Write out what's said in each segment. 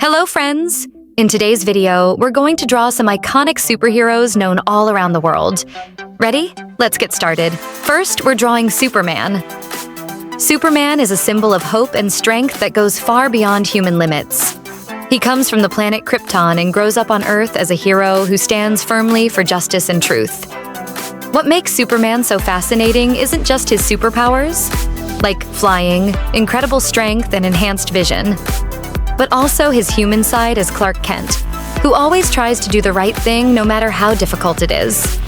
Hello, friends! In today's video, we're going to draw some iconic superheroes known all around the world. Ready? Let's get started. First, we're drawing Superman. Superman is a symbol of hope and strength that goes far beyond human limits. He comes from the planet Krypton and grows up on Earth as a hero who stands firmly for justice and truth. What makes Superman so fascinating isn't just his superpowers, like flying, incredible strength, and enhanced vision, but also his human side as Clark Kent, who always tries to do the right thing no matter how difficult it is.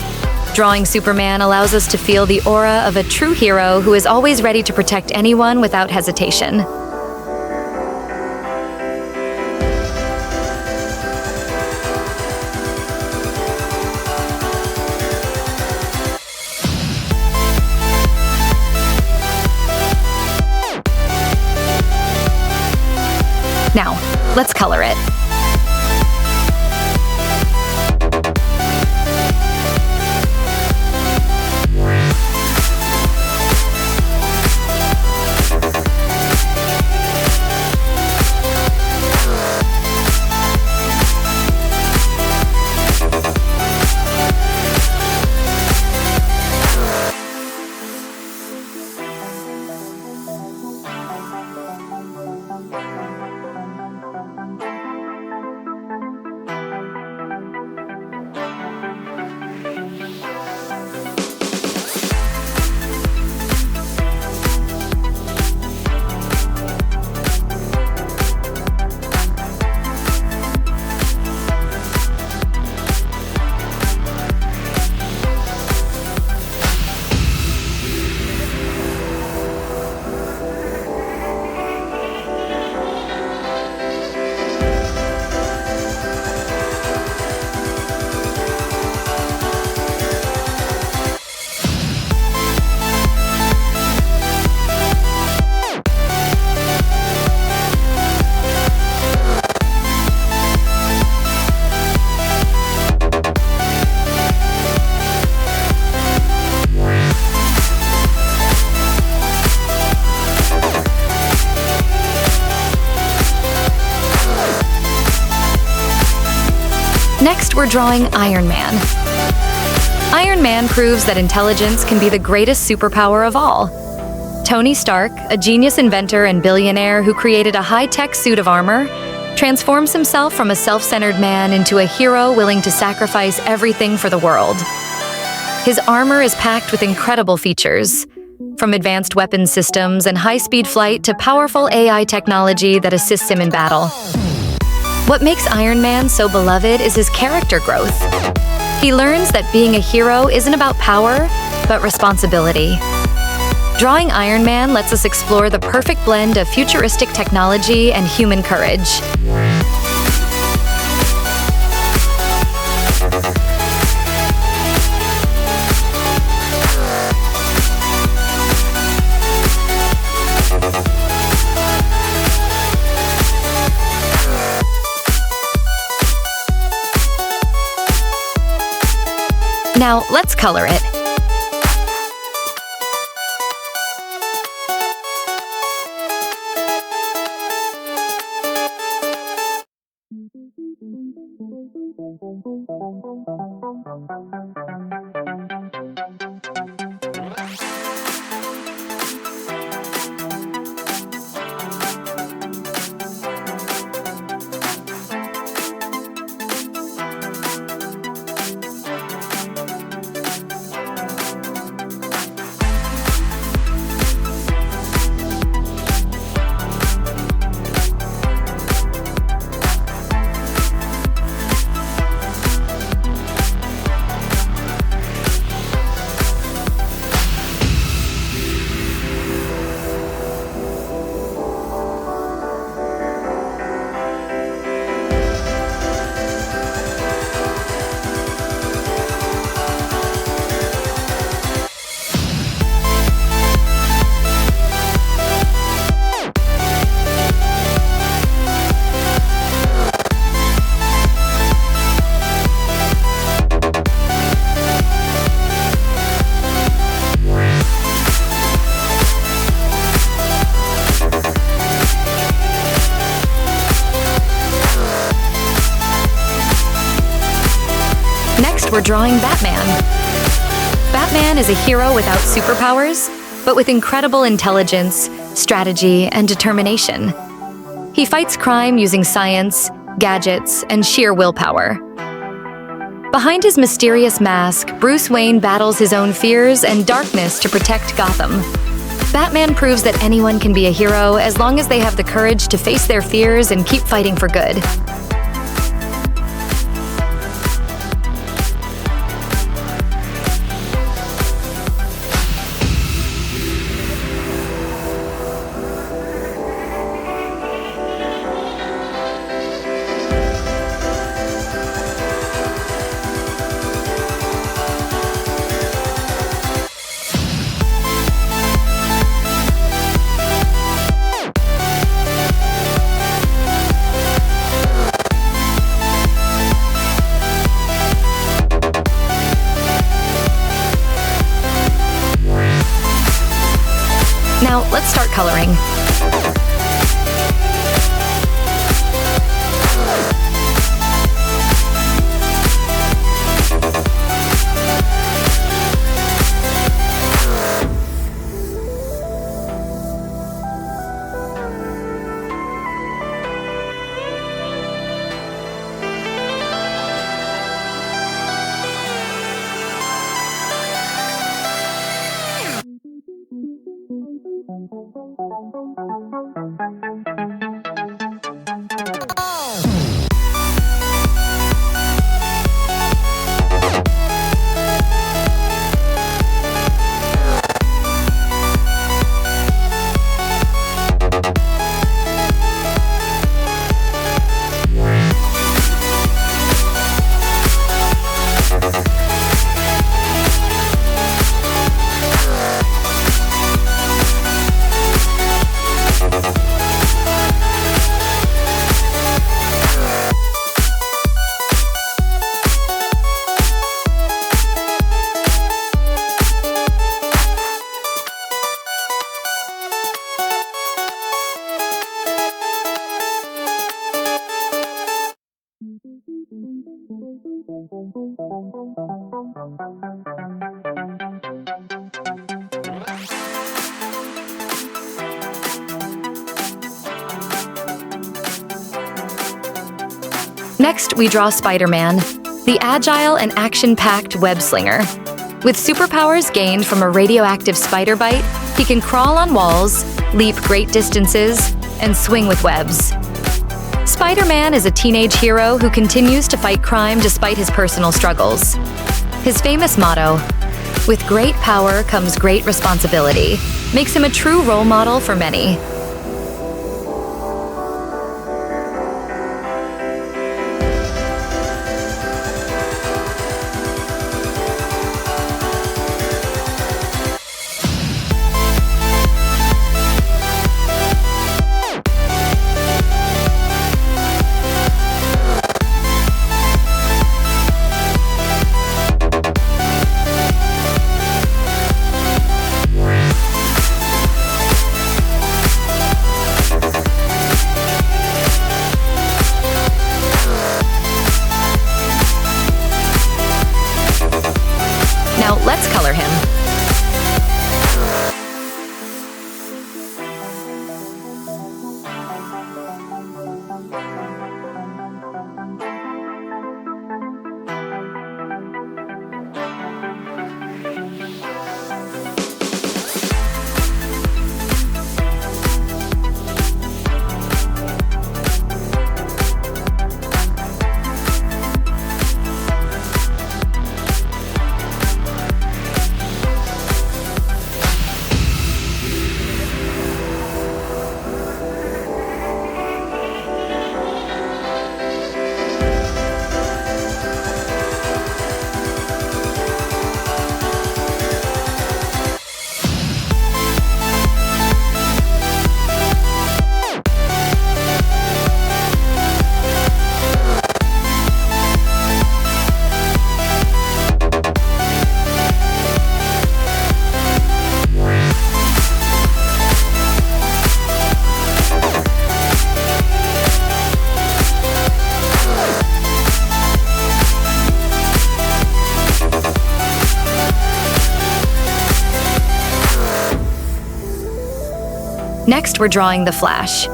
Drawing Superman allows us to feel the aura of a true hero who is always ready to protect anyone without hesitation. Now, let's color it. Next, we're drawing Iron Man. Iron Man proves that intelligence can be the greatest superpower of all. Tony Stark, a genius inventor and billionaire who created a high-tech suit of armor, transforms himself from a self-centered man into a hero willing to sacrifice everything for the world. His armor is packed with incredible features, from advanced weapon systems and high-speed flight to powerful AI technology that assists him in battle. What makes Iron Man so beloved is his character growth. He learns that being a hero isn't about power, but responsibility. Drawing Iron Man lets us explore the perfect blend of futuristic technology and human courage. Now, let's color it. we're drawing Batman. Batman is a hero without superpowers, but with incredible intelligence, strategy, and determination. He fights crime using science, gadgets, and sheer willpower. Behind his mysterious mask, Bruce Wayne battles his own fears and darkness to protect Gotham. Batman proves that anyone can be a hero as long as they have the courage to face their fears and keep fighting for good. Now, let's start coloring. Next, we draw Spider-Man, the agile and action-packed web-slinger. With superpowers gained from a radioactive spider bite, he can crawl on walls, leap great distances, and swing with webs. Spider-Man is a teenage hero who continues to fight crime despite his personal struggles. His famous motto, "With great power comes great responsibility," makes him a true role model for many. Next, we're drawing the Flash.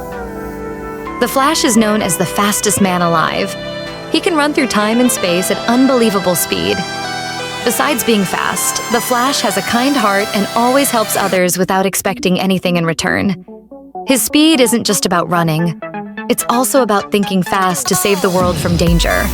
The Flash is known as the fastest man alive. He can run through time and space at unbelievable speed. Besides being fast, the Flash has a kind heart and always helps others without expecting anything in return. His speed isn't just about running. It's also about thinking fast to save the world from danger.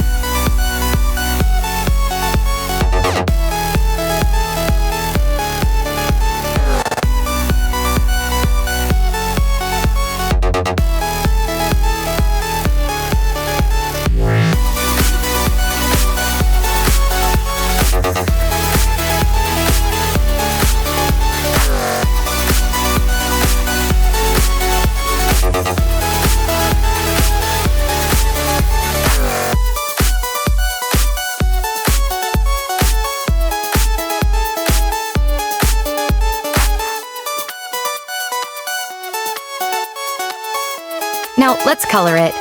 Now, let's color it.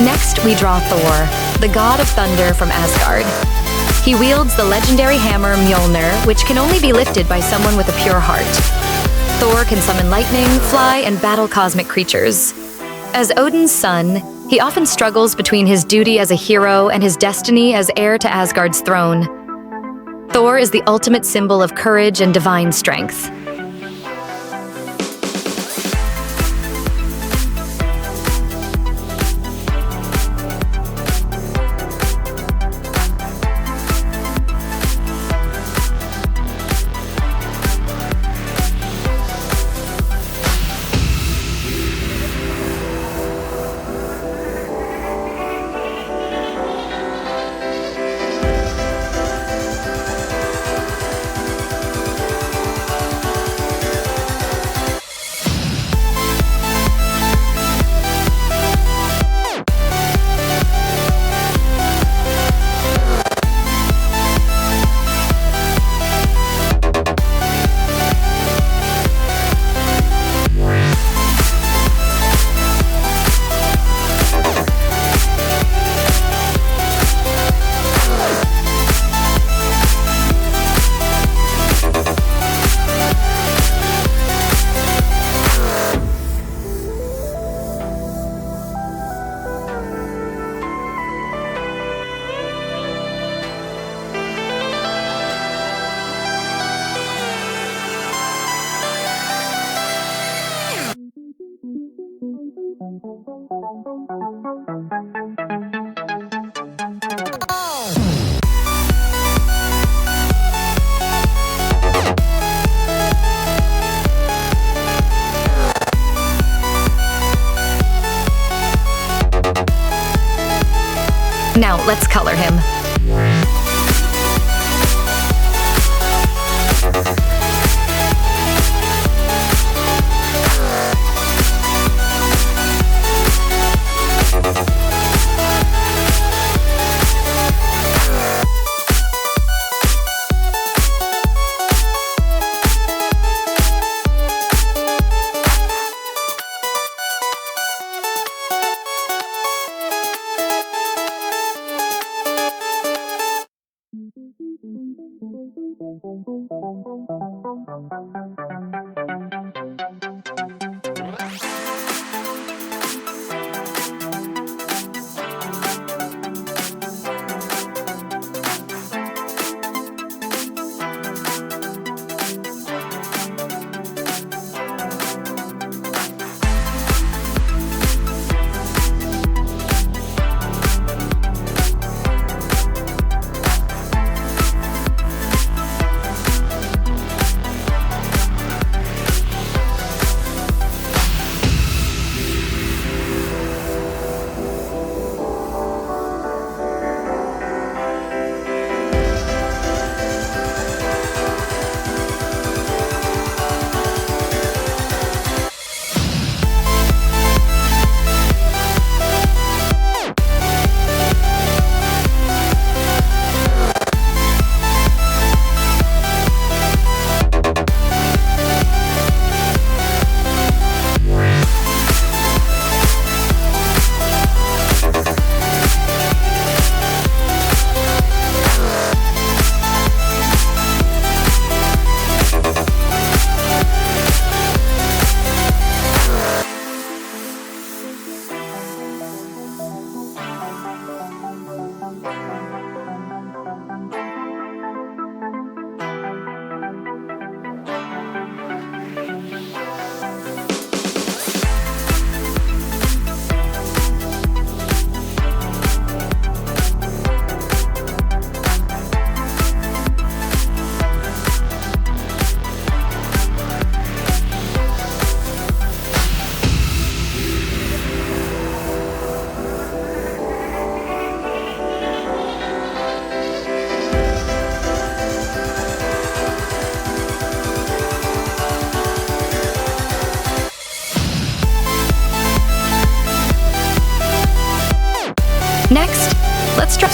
Next, we draw Thor, the god of thunder from Asgard. He wields the legendary hammer Mjolnir, which can only be lifted by someone with a pure heart. Thor can summon lightning, fly, and battle cosmic creatures. As Odin's son, he often struggles between his duty as a hero and his destiny as heir to Asgard's throne. Thor is the ultimate symbol of courage and divine strength. Now, let's color him.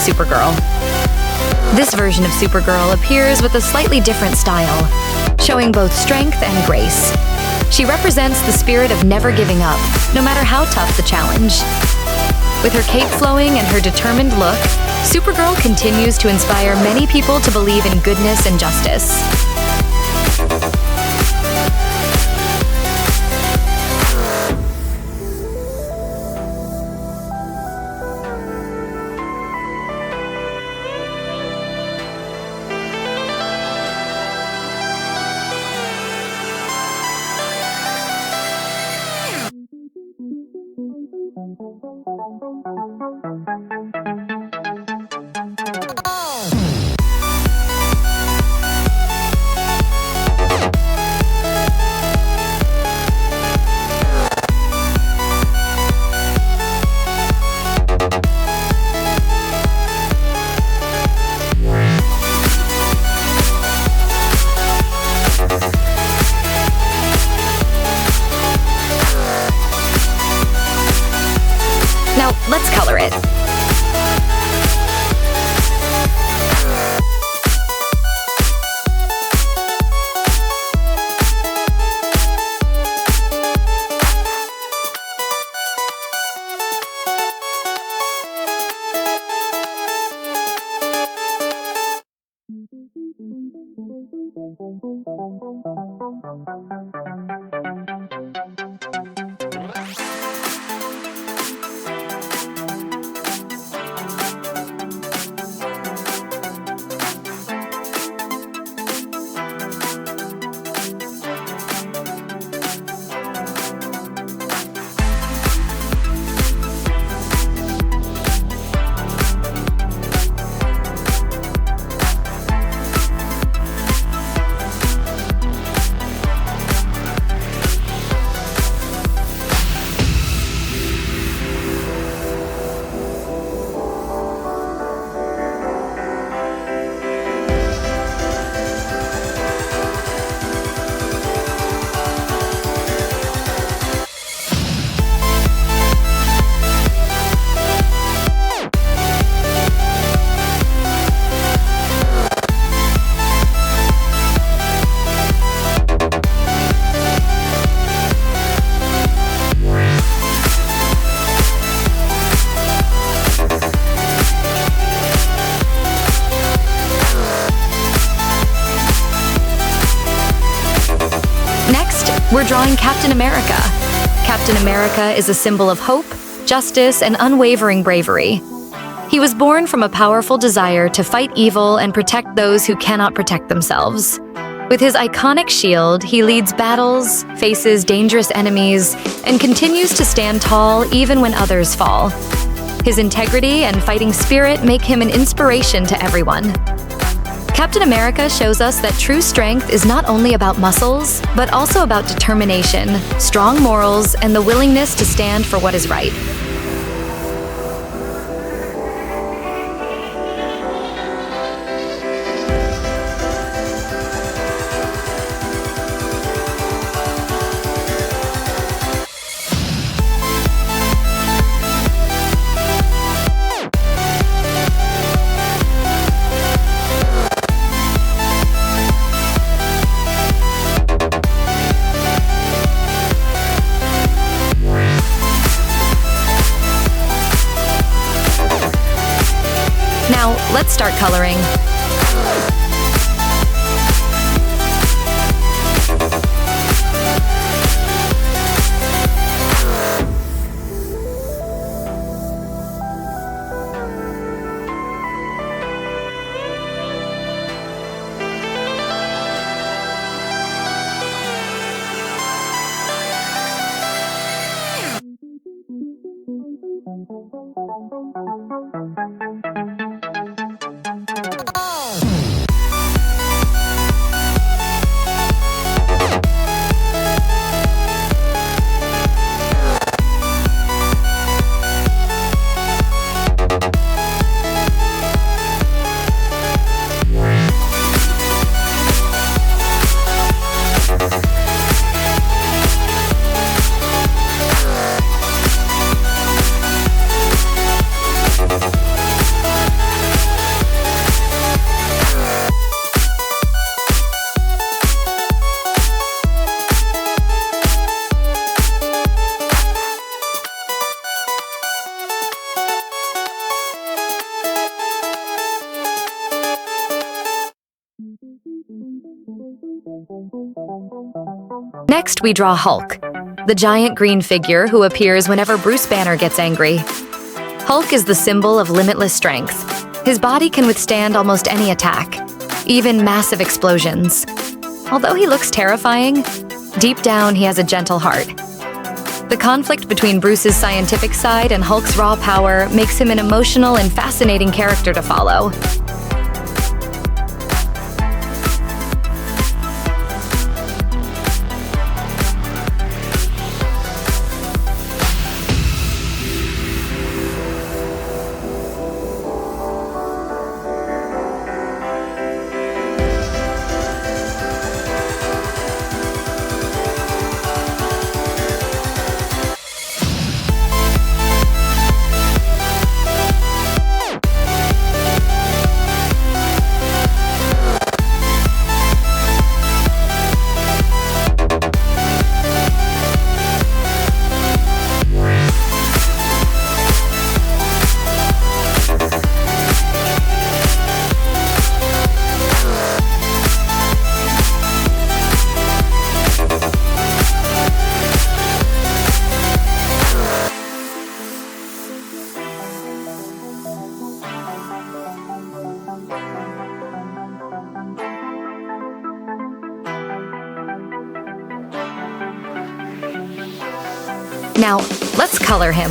Supergirl. This version of Supergirl appears with a slightly different style, showing both strength and grace. She represents the spirit of never giving up, no matter how tough the challenge. With her cape flowing and her determined look, Supergirl continues to inspire many people to believe in goodness and justice. Now, let's color it. We're drawing Captain America. Captain America is a symbol of hope, justice, and unwavering bravery. He was born from a powerful desire to fight evil and protect those who cannot protect themselves. With his iconic shield, he leads battles, faces dangerous enemies, and continues to stand tall even when others fall. His integrity and fighting spirit make him an inspiration to everyone. Captain America shows us that true strength is not only about muscles, but also about determination, strong morals, and the willingness to stand for what is right. Now, let's start coloring. Next, we draw Hulk, the giant green figure who appears whenever Bruce Banner gets angry. Hulk is the symbol of limitless strength. His body can withstand almost any attack, even massive explosions. Although he looks terrifying, deep down he has a gentle heart. The conflict between Bruce's scientific side and Hulk's raw power makes him an emotional and fascinating character to follow. Now, let's color him.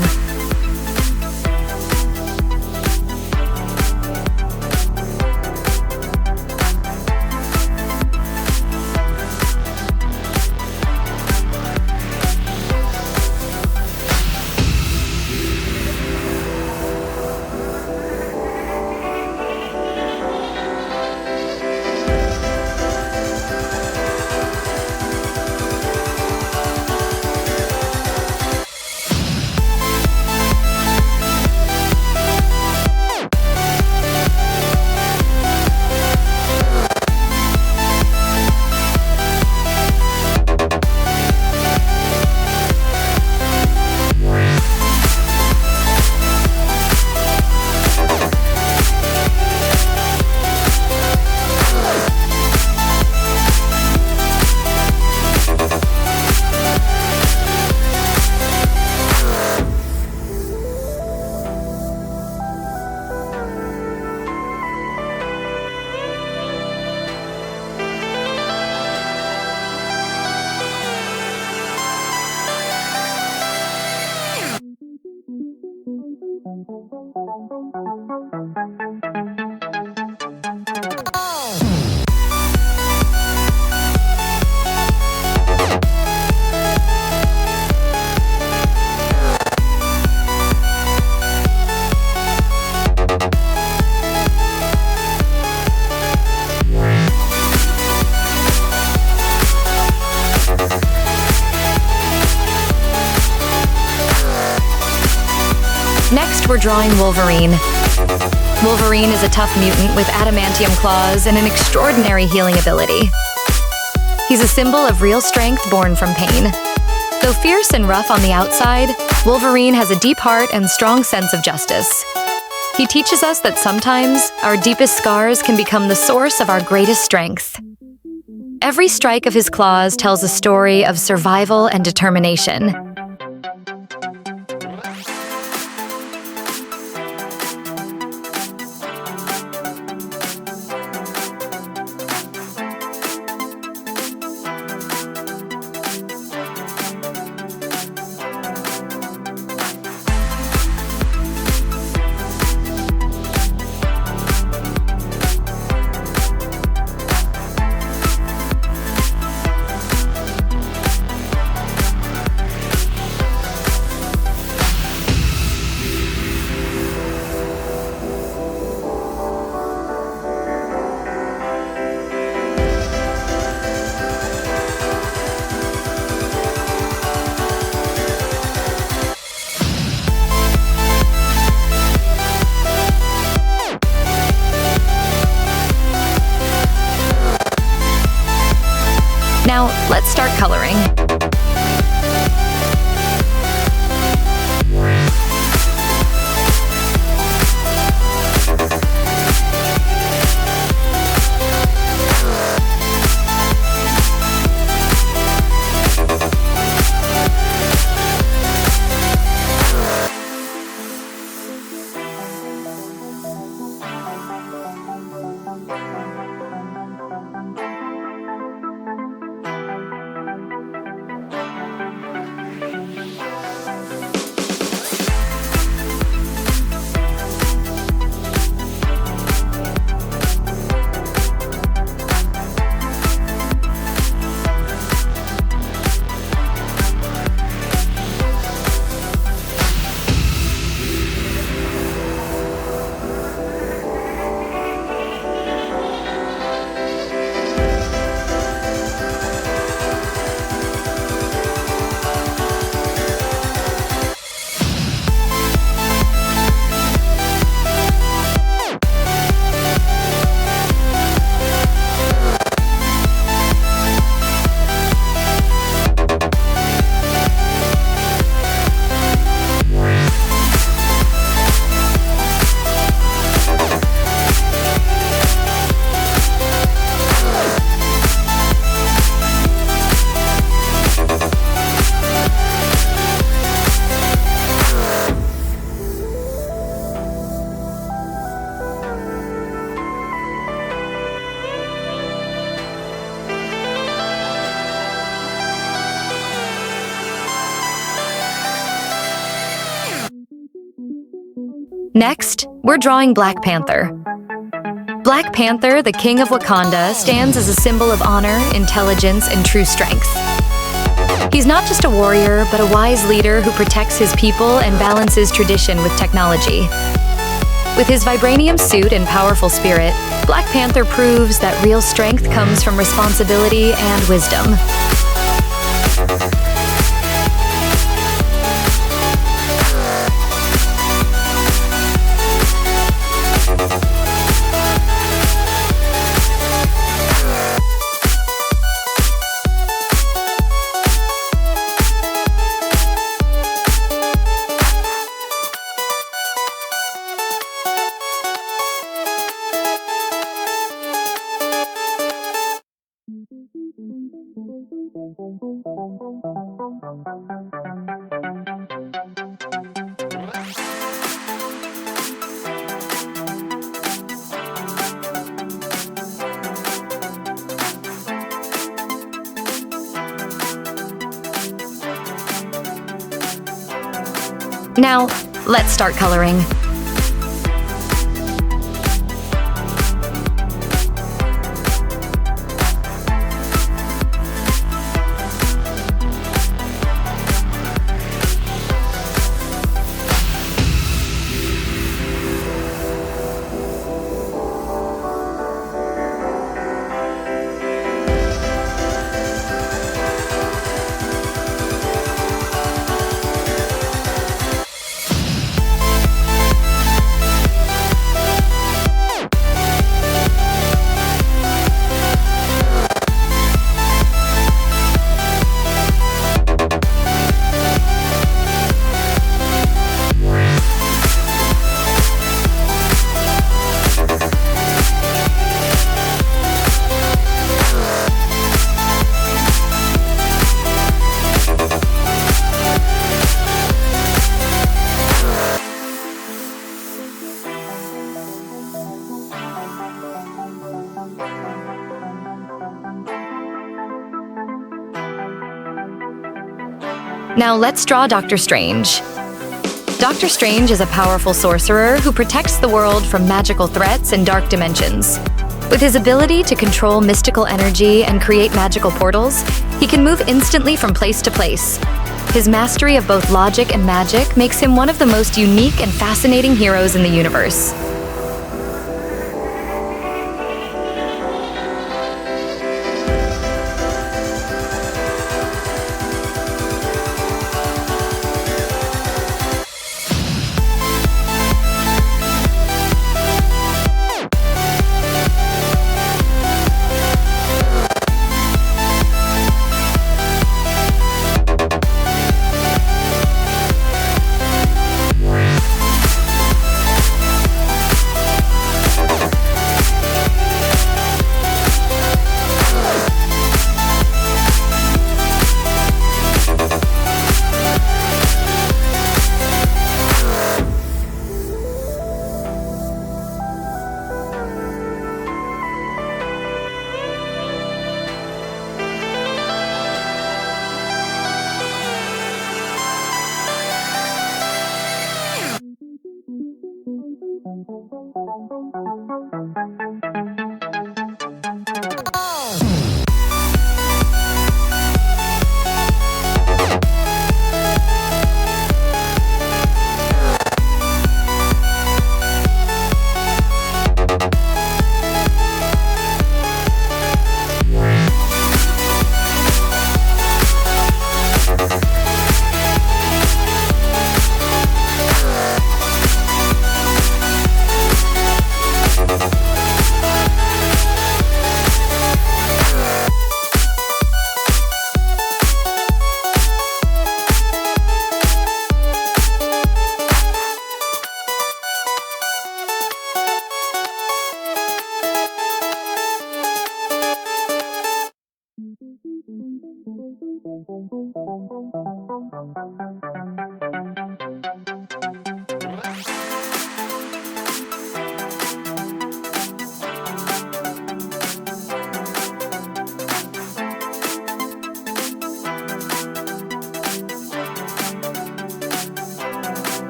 Next, we're drawing Wolverine. Wolverine is a tough mutant with adamantium claws and an extraordinary healing ability. He's a symbol of real strength born from pain. Though fierce and rough on the outside, Wolverine has a deep heart and strong sense of justice. He teaches us that sometimes our deepest scars can become the source of our greatest strength. Every strike of his claws tells a story of survival and determination. Now, let's start coloring. Next, we're drawing Black Panther. Black Panther, the King of Wakanda, stands as a symbol of honor, intelligence, and true strength. He's not just a warrior, but a wise leader who protects his people and balances tradition with technology. With his vibranium suit and powerful spirit, Black Panther proves that real strength comes from responsibility and wisdom. Now, let's start coloring. Now let's draw Doctor Strange. Doctor Strange is a powerful sorcerer who protects the world from magical threats and dark dimensions. With his ability to control mystical energy and create magical portals, he can move instantly from place to place. His mastery of both logic and magic makes him one of the most unique and fascinating heroes in the universe.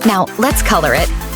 Now, let's color it.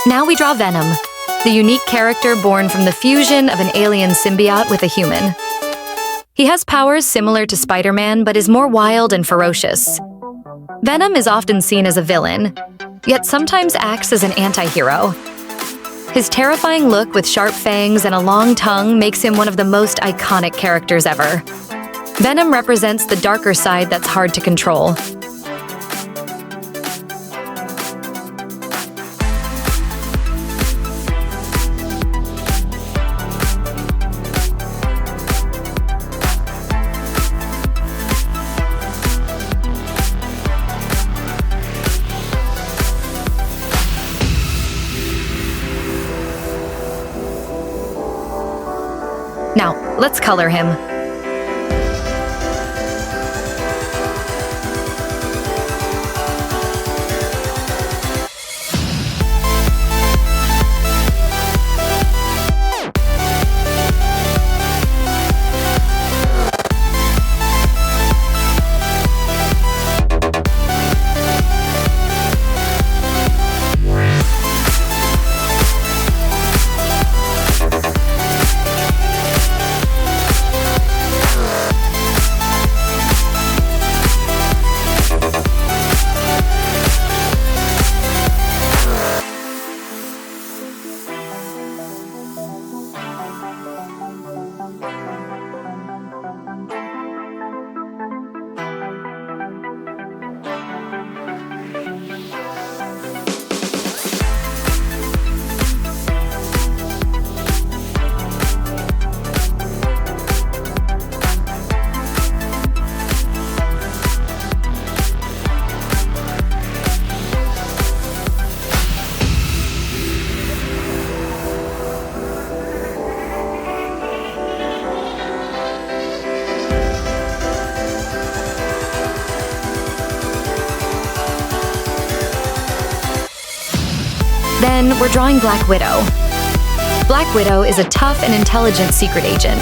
Now we draw Venom, the unique character born from the fusion of an alien symbiote with a human. He has powers similar to Spider-Man, but is more wild and ferocious. Venom is often seen as a villain, yet sometimes acts as an anti-hero. His terrifying look with sharp fangs and a long tongue makes him one of the most iconic characters ever. Venom represents the darker side that's hard to control. Now, let's color him. Then we're drawing Black Widow. Black Widow is a tough and intelligent secret agent.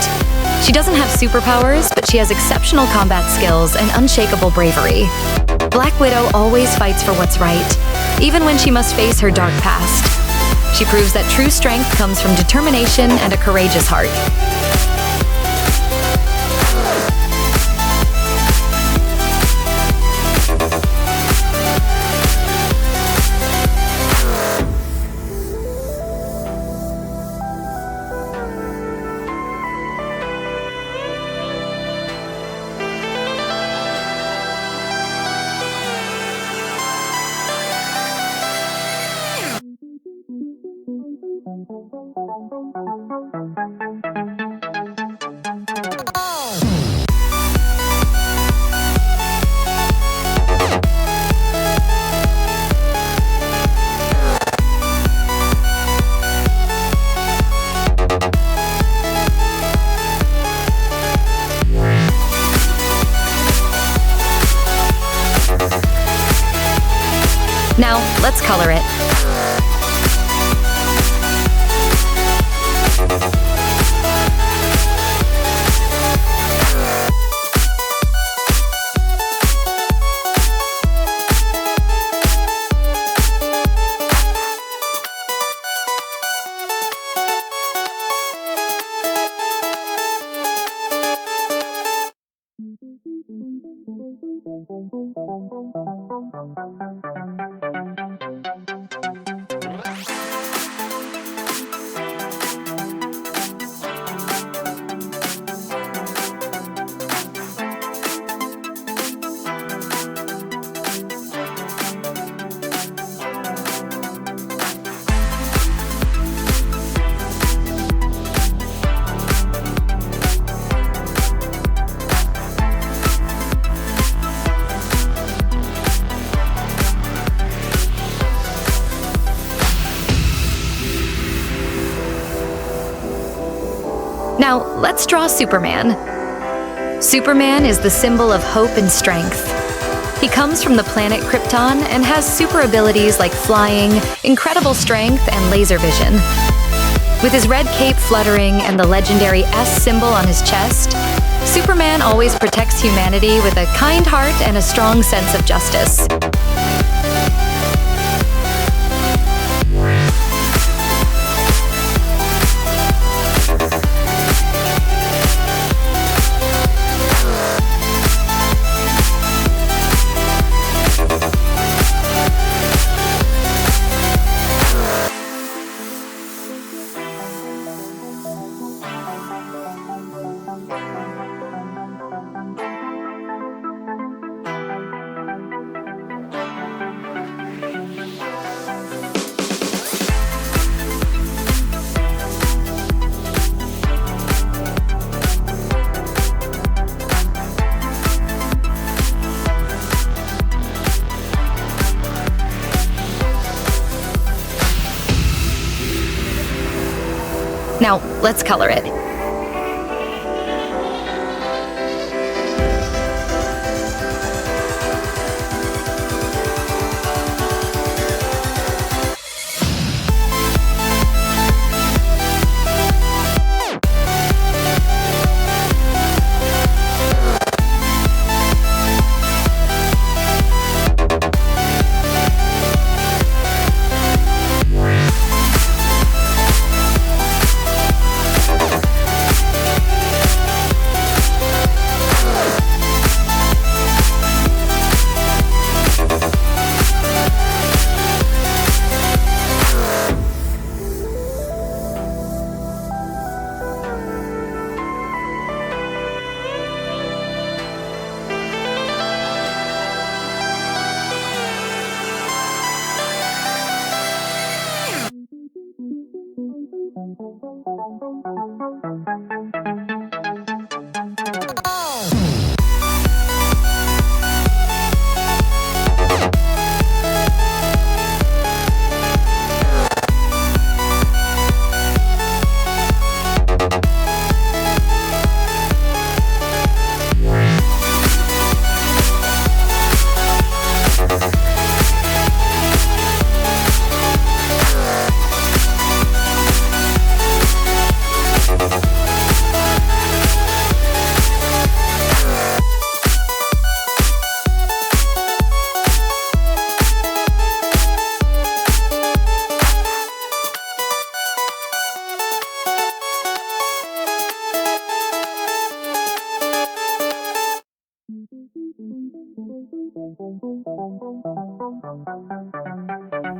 She doesn't have superpowers, but she has exceptional combat skills and unshakable bravery. Black Widow always fights for what's right, even when she must face her dark past. She proves that true strength comes from determination and a courageous heart. Now, let's color it. Now, let's draw Superman. Superman is the symbol of hope and strength. He comes from the planet Krypton and has super abilities like flying, incredible strength, and laser vision. With his red cape fluttering and the legendary S symbol on his chest, Superman always protects humanity with a kind heart and a strong sense of justice. Now, let's color it.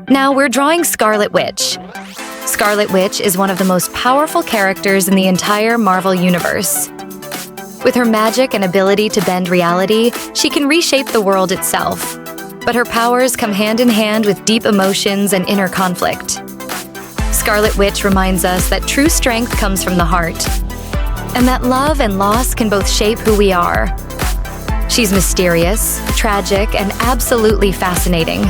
Now we're drawing Scarlet Witch. Scarlet Witch is one of the most powerful characters in the entire Marvel Universe. With her magic and ability to bend reality, she can reshape the world itself. But her powers come hand in hand with deep emotions and inner conflict. Scarlet Witch reminds us that true strength comes from the heart, and that love and loss can both shape who we are. She's mysterious, tragic, and absolutely fascinating.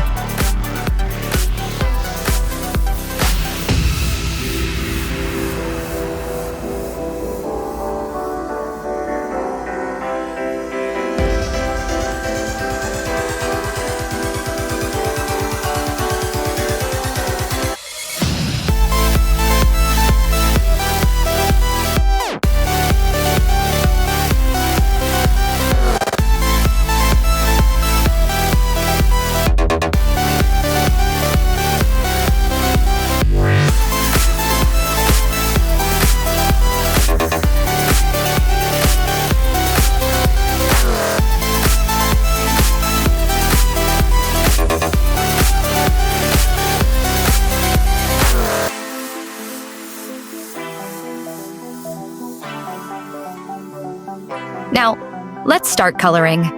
Now, let's start coloring.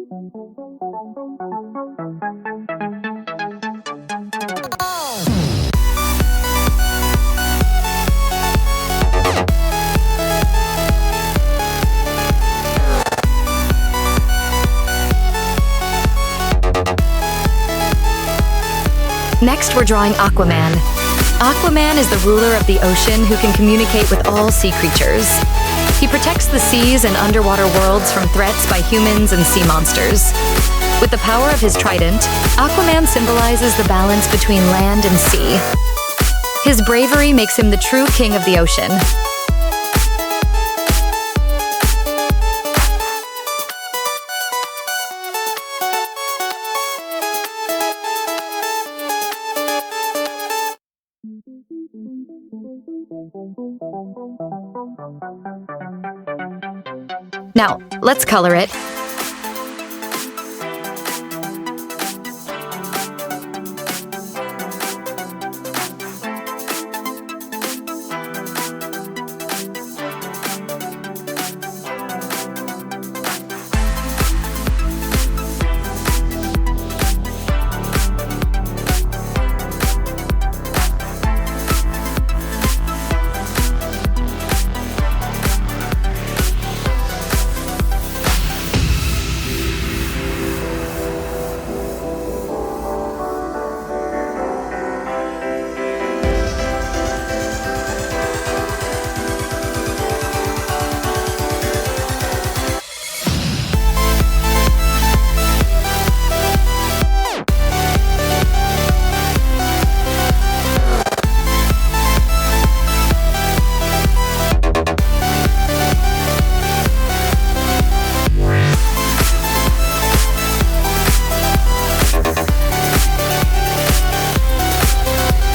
Next, we're drawing Aquaman. Aquaman is the ruler of the ocean who can communicate with all sea creatures. He protects the seas and underwater worlds from threats by humans and sea monsters. With the power of his trident, Aquaman symbolizes the balance between land and sea. His bravery makes him the true king of the ocean. Now, let's color it.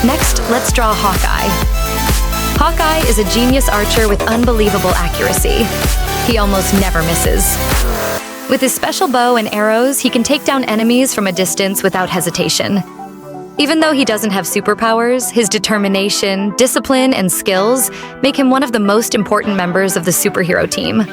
Next, let's draw Hawkeye. Hawkeye is a genius archer with unbelievable accuracy. He almost never misses. With his special bow and arrows, he can take down enemies from a distance without hesitation. Even though he doesn't have superpowers, his determination, discipline, and skills make him one of the most important members of the superhero team.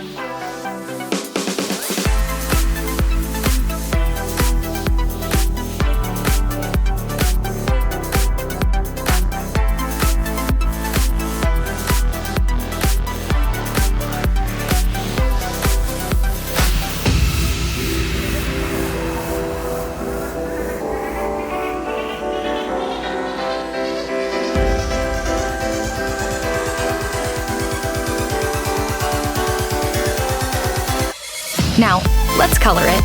Now, let's color it.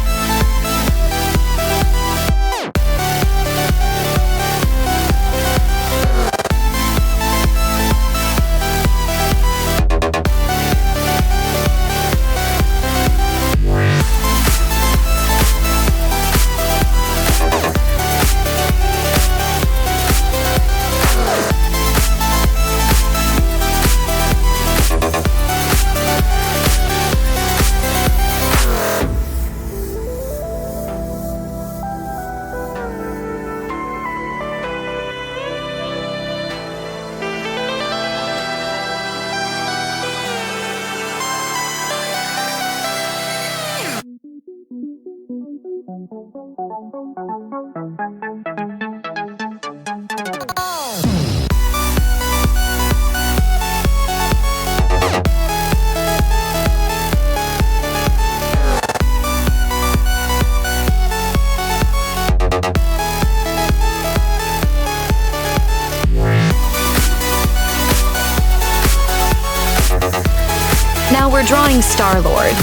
Now we're drawing Star-Lord.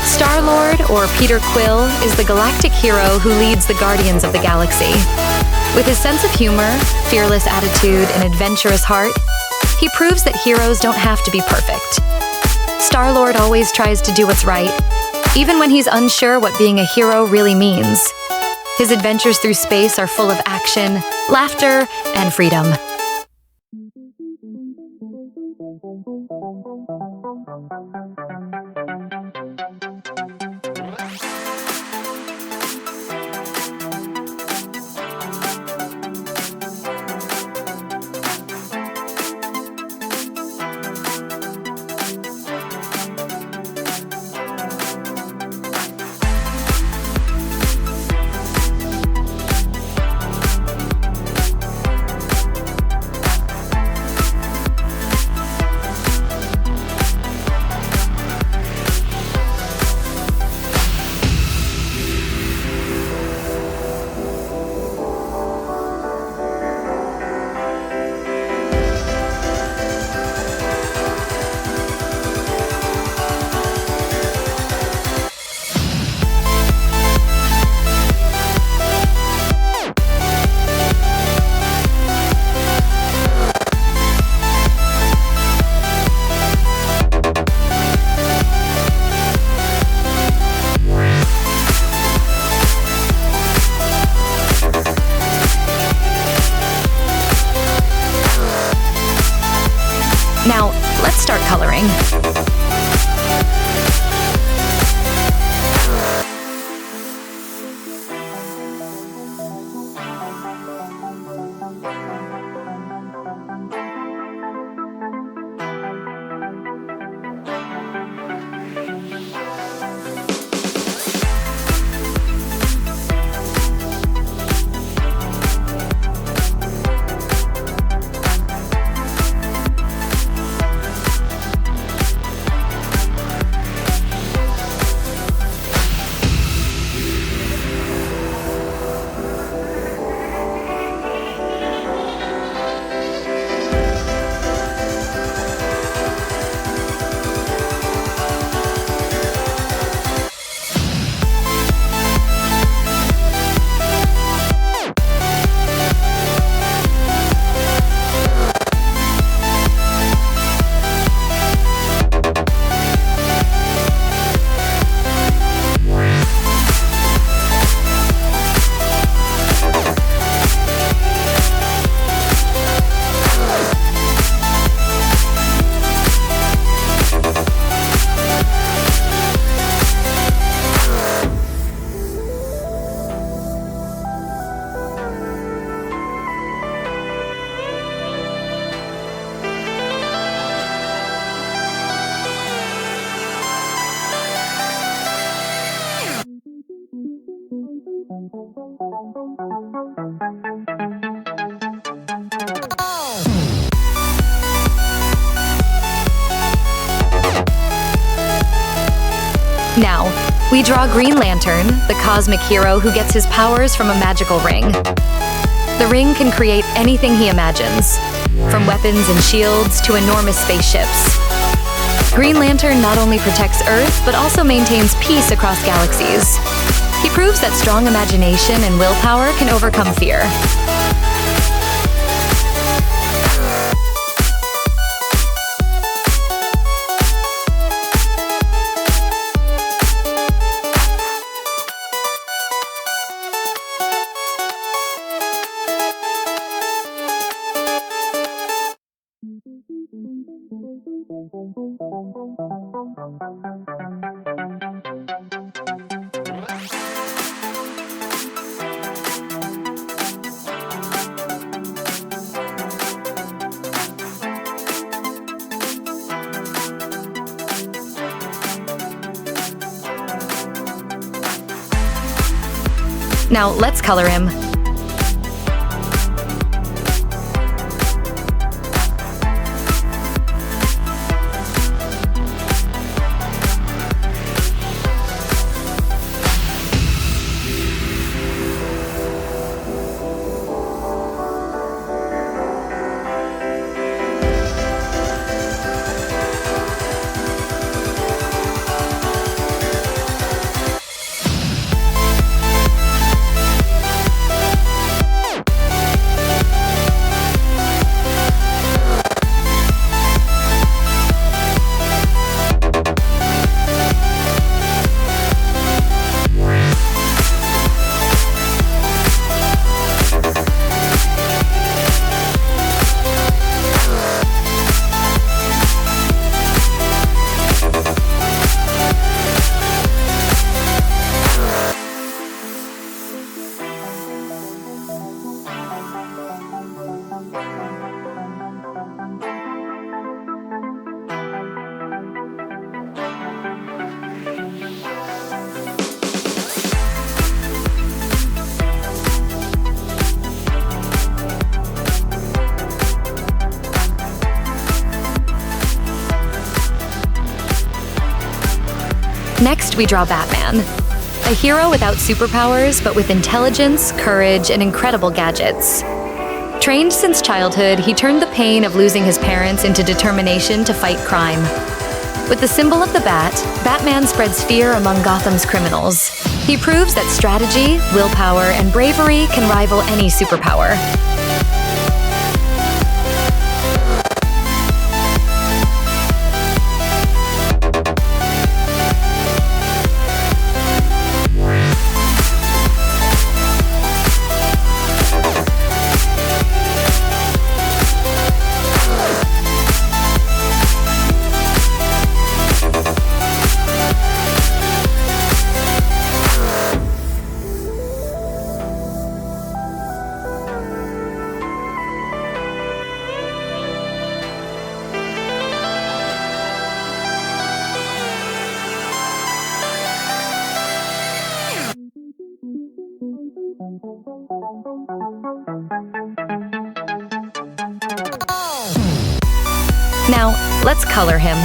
Star-Lord, or Peter Quill, is the galactic hero who leads the Guardians of the Galaxy. With his sense of humor, fearless attitude, and adventurous heart, he proves that heroes don't have to be perfect. Star-Lord always tries to do what's right, even when he's unsure what being a hero really means. His adventures through space are full of action, laughter, and freedom. coloring. Now, we draw Green Lantern, the cosmic hero who gets his powers from a magical ring. The ring can create anything he imagines, from weapons and shields to enormous spaceships. Green Lantern not only protects Earth, but also maintains peace across galaxies. He proves that strong imagination and willpower can overcome fear. Now, let's color him. Next, we draw Batman. A hero without superpowers, but with intelligence, courage, and incredible gadgets. Trained since childhood, he turned the pain of losing his parents into determination to fight crime. With the symbol of the bat, Batman spreads fear among Gotham's criminals. He proves that strategy, willpower, and bravery can rival any superpower. Now, let's color him.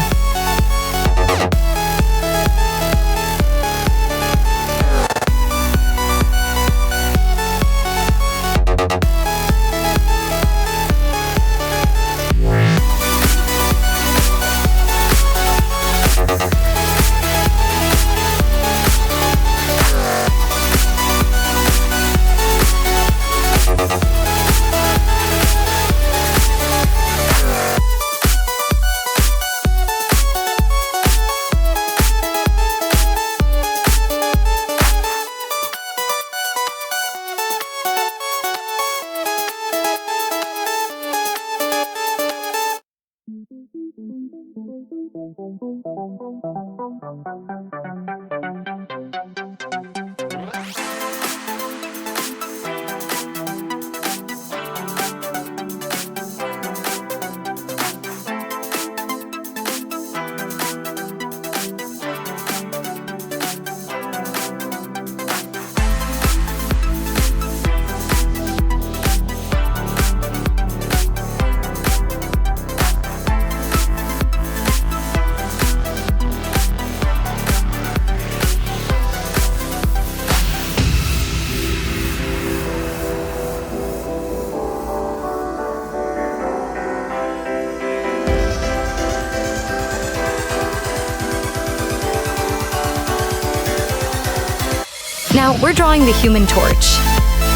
Now, we're drawing the Human Torch.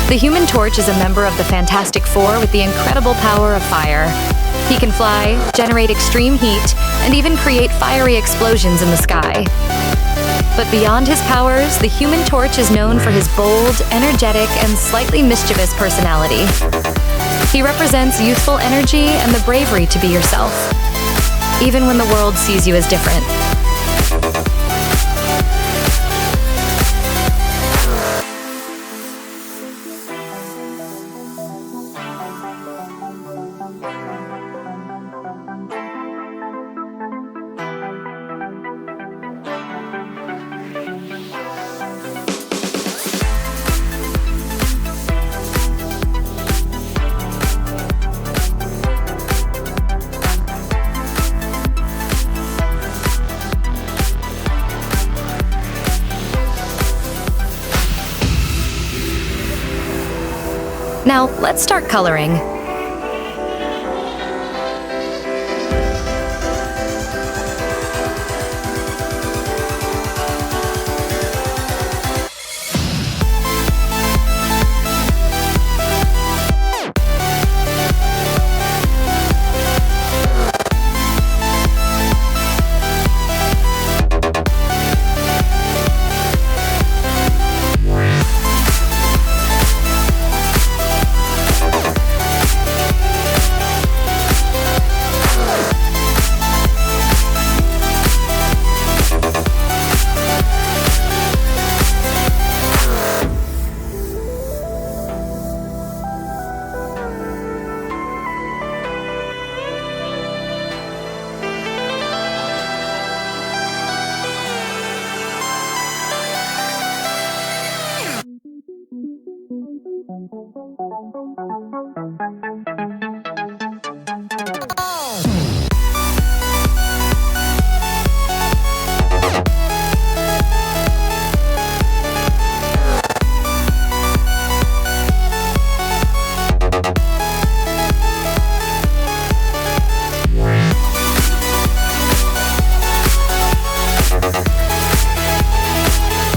The Human Torch is a member of the Fantastic Four with the incredible power of fire. He can fly, generate extreme heat, and even create fiery explosions in the sky. But beyond his powers, the Human Torch is known for his bold, energetic, and slightly mischievous personality. He represents youthful energy and the bravery to be yourself, even when the world sees you as different. Now, let's start coloring.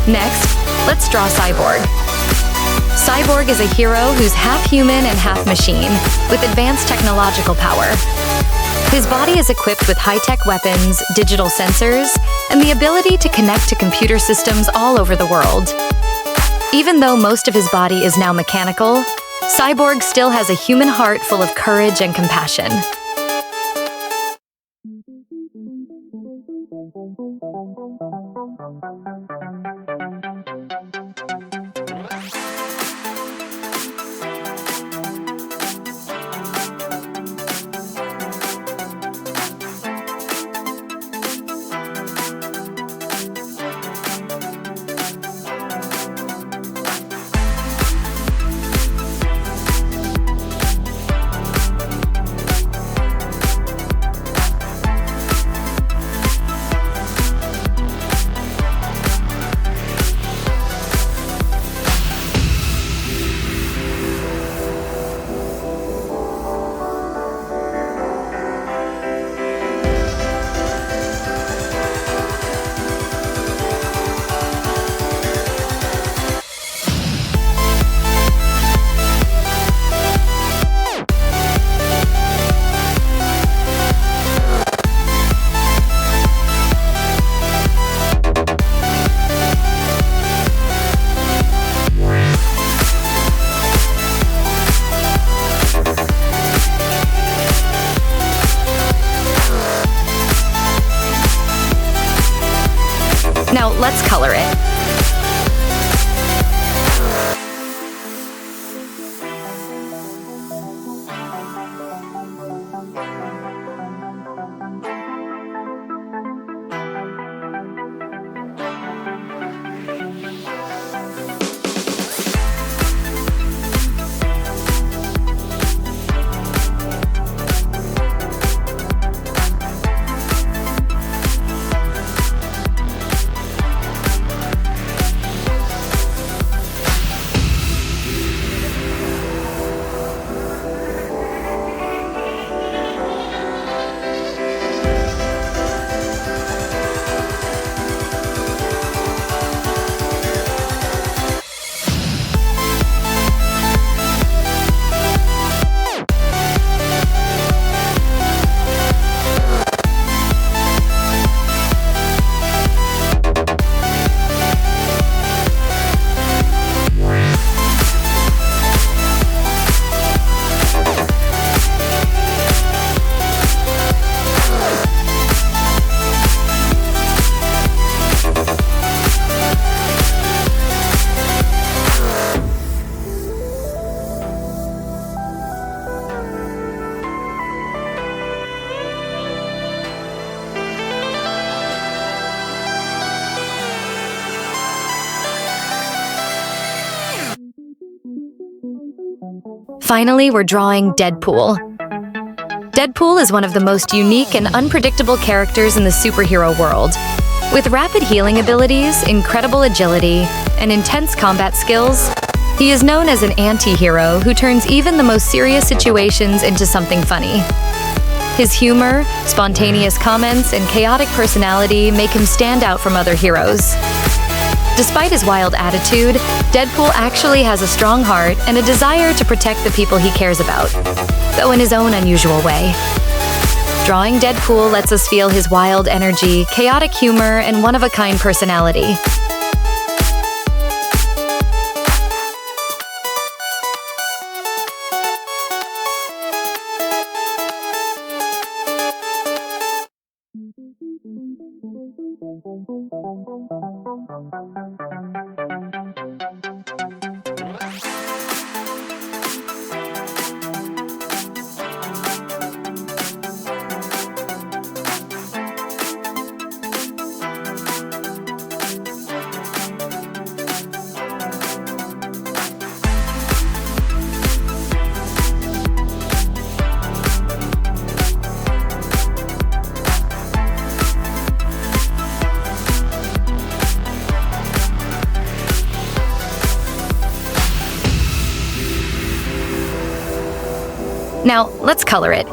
Next, let's draw Cyborg. Cyborg is a hero who's half human and half machine, with advanced technological power. His body is equipped with high-tech weapons, digital sensors, and the ability to connect to computer systems all over the world. Even though most of his body is now mechanical, Cyborg still has a human heart full of courage and compassion. color it. Finally, we're drawing Deadpool. Deadpool is one of the most unique and unpredictable characters in the superhero world. With rapid healing abilities, incredible agility, and intense combat skills, he is known as an anti-hero who turns even the most serious situations into something funny. His humor, spontaneous comments, and chaotic personality make him stand out from other heroes. Despite his wild attitude, Deadpool actually has a strong heart and a desire to protect the people he cares about, though in his own unusual way. Drawing Deadpool lets us feel his wild energy, chaotic humor, and one-of-a-kind personality. Now, let's color it.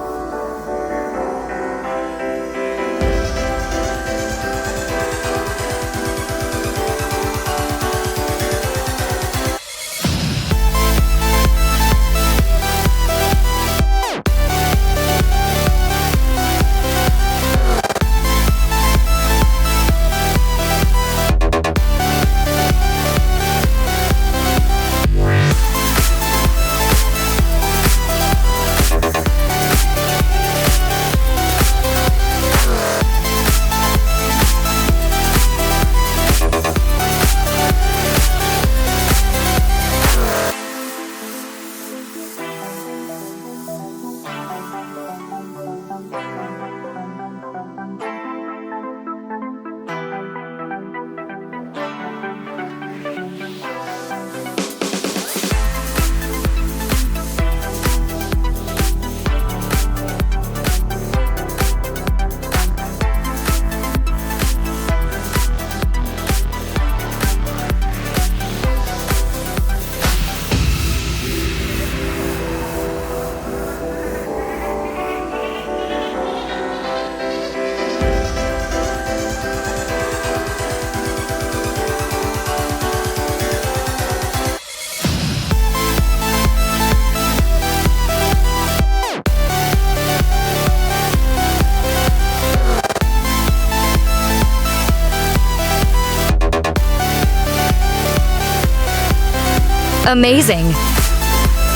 Amazing!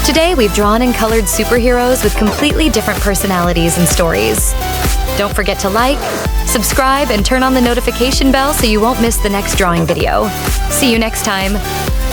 Today we've drawn and colored superheroes with completely different personalities and stories. Don't forget to like, Subscribe and turn on the notification bell so you won't miss the next drawing video. See you next time!